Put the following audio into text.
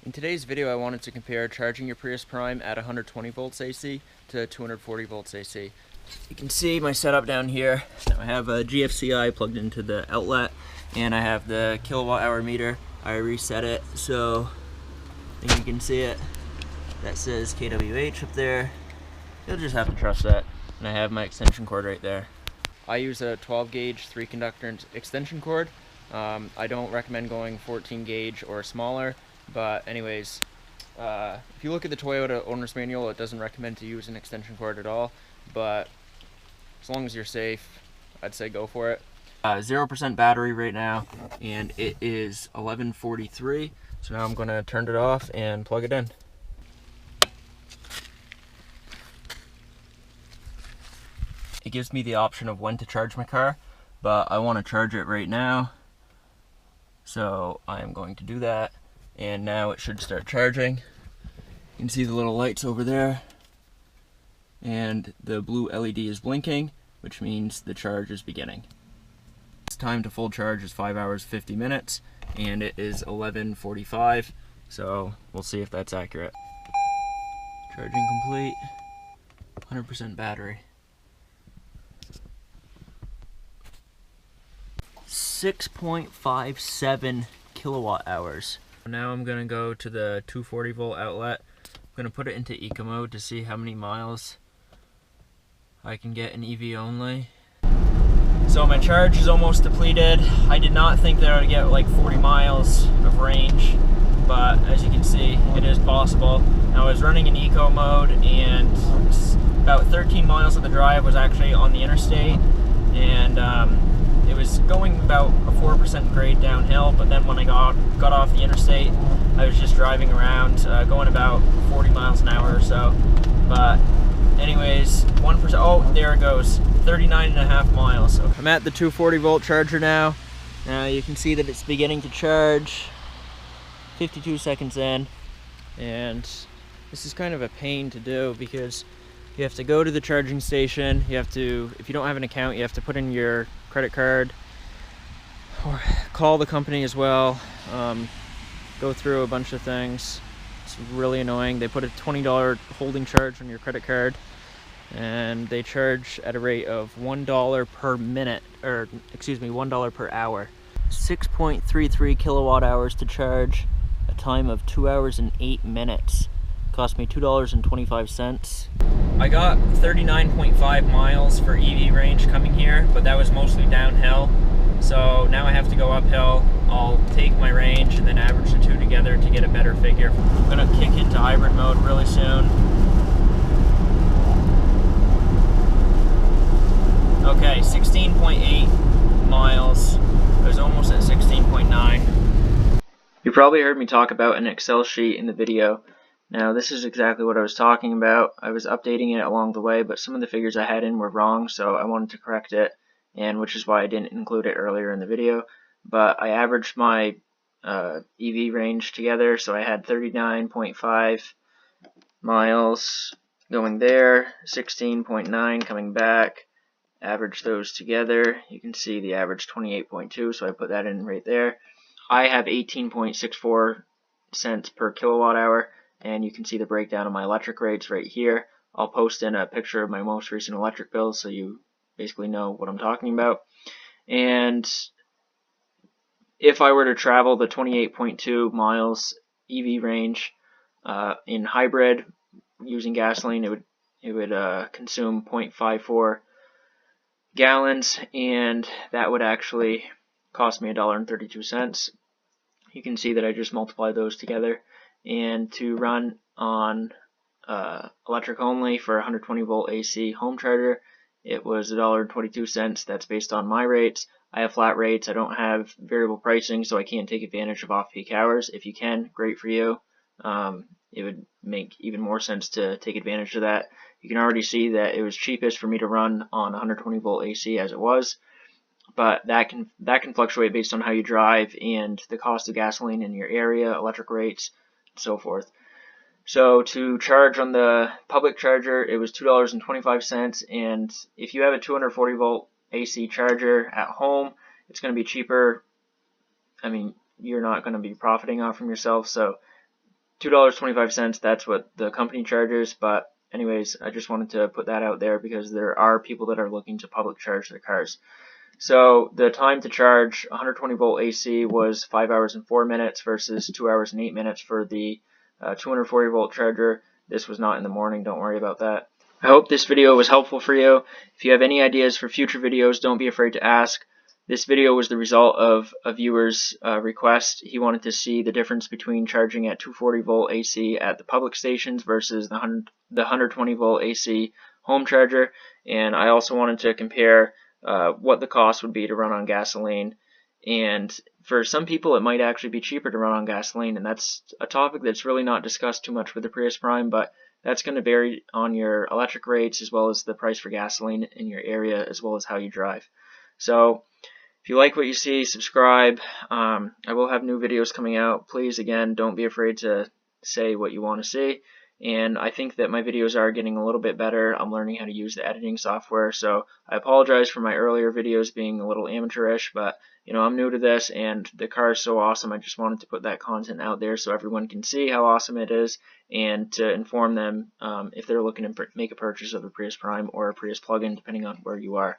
In today's video, I wanted to compare charging your Prius Prime at 120 volts AC to 240 volts AC. You can see my setup down here. Now I have a GFCI plugged into the outlet, and I have the kilowatt hour meter. I reset it so you can see it. That says kWh up there. You'll just have to trust that. And I have my extension cord right there. I use a 12 gauge 3 conductor extension cord. I don't recommend going 14 gauge or smaller, but anyways, if you look at the Toyota owner's manual, it doesn't recommend to use an extension cord at all, but as long as you're safe, I'd say go for it. 0% battery right now, and it is 11:43, so now I'm going to turn it off and plug it in. It gives me the option of when to charge my car, but I want to charge it right now, so I am going to do that. And now it should start charging. You can see the little lights over there, and the blue LED is blinking, which means the charge is beginning. Its time to full charge is 5 hours 50 minutes, and it is 11:45, so we'll see if that's accurate. Charging complete, 100% battery. 6.57 kilowatt hours. Now I'm gonna go to the 240 volt outlet. I'm gonna put it into eco mode to see how many miles I can get in EV only. So my charge is almost depleted. I did not think that I would get like 40 miles of range, but as you can see, it is possible. Now I was running in eco mode, and about 13 miles of the drive was actually on the interstate, and it was going about a 4% grade downhill, but then when I got off the interstate, I was just driving around, going about 40 miles an hour or so. But anyways, 1%, oh, there it goes, 39.5 miles. So I'm at the 240 volt charger now. Now you can see that it's beginning to charge, 52 seconds in, and this is kind of a pain to do because you have to go to the charging station. You have to, if you don't have an account, you have to put in your credit card or call the company as well. Go through a bunch of things. It's really annoying. They put a $20 holding charge on your credit card, and they charge at a rate of $1 per minute, or excuse me, $1 per hour. 6.33 kilowatt hours to charge, a time of 2 hours and 8 minutes. Cost me $2.25. I got 39.5 miles for EV range coming here, but that was mostly downhill. So now I have to go uphill. I'll take my range and then average the two together to get a better figure. I'm gonna kick into hybrid mode really soon. Okay, 16.8 miles. I was almost at 16.9. You probably heard me talk about an Excel sheet in the video. Now this is exactly what I was talking about. I was updating it along the way, but some of the figures I had in were wrong, so I wanted to correct it, and which is why I didn't include it earlier in the video. But I averaged my EV range together, so I had 39.5 miles going there, 16.9 coming back. Average those together. You can see the average 28.2, so I put that in right there. I have 18.64 cents per kilowatt hour, and you can see the breakdown of my electric rates right here. I'll post in a picture of my most recent electric bill so you basically know what I'm talking about. And if I were to travel the 28.2 miles EV range in hybrid using gasoline, it would consume 0.54 gallons, and that would actually cost me $1.32. You can see that I just multiply those together, and to run on electric only for 120 volt AC home charger, it was $1.22. That's based on my rates. I have flat rates. I don't have variable pricing, so I can't take advantage of off-peak hours. If you can, great for you. It would make even more sense to take advantage of that. You can already see that it was cheapest for me to run on 120 volt AC as it was, but that can fluctuate based on how you drive and the cost of gasoline in your area, electric rates, and so forth. So to charge on the public charger, it was $2.25, and if you have a 240 volt AC charger at home, it's going to be cheaper. I mean, you're not going to be profiting off from yourself, so $2.25. That's what the company charges. But anyways, I just wanted to put that out there because there are people that are looking to public charge their cars. So the time to charge 120 volt AC was 5 hours and 4 minutes versus 2 hours and 8 minutes for the 240 volt charger. This was not in the morning, don't worry about that. I hope this video was helpful for you. If you have any ideas for future videos, don't be afraid to ask. This video was the result of a viewer's request. He wanted to see the difference between charging at 240 volt AC at the public stations versus the 120 volt AC home charger, and I also wanted to compare what the cost would be to run on gasoline. And for some people, it might actually be cheaper to run on gasoline, and that's a topic that's really not discussed too much with the Prius Prime, but that's going to vary on your electric rates as well as the price for gasoline in your area as well as how you drive. So if you like what you see, subscribe. I will have new videos coming out. Please, again, don't be afraid to say what you want to see. And I think that my videos are getting a little bit better. I'm learning how to use the editing software, so I apologize for my earlier videos being a little amateurish, but you know, I'm new to this and the car is so awesome. I just wanted to put that content out there so everyone can see how awesome it is and to inform them if they're looking to make a purchase of a Prius Prime or a Prius plug-in, depending on where you are.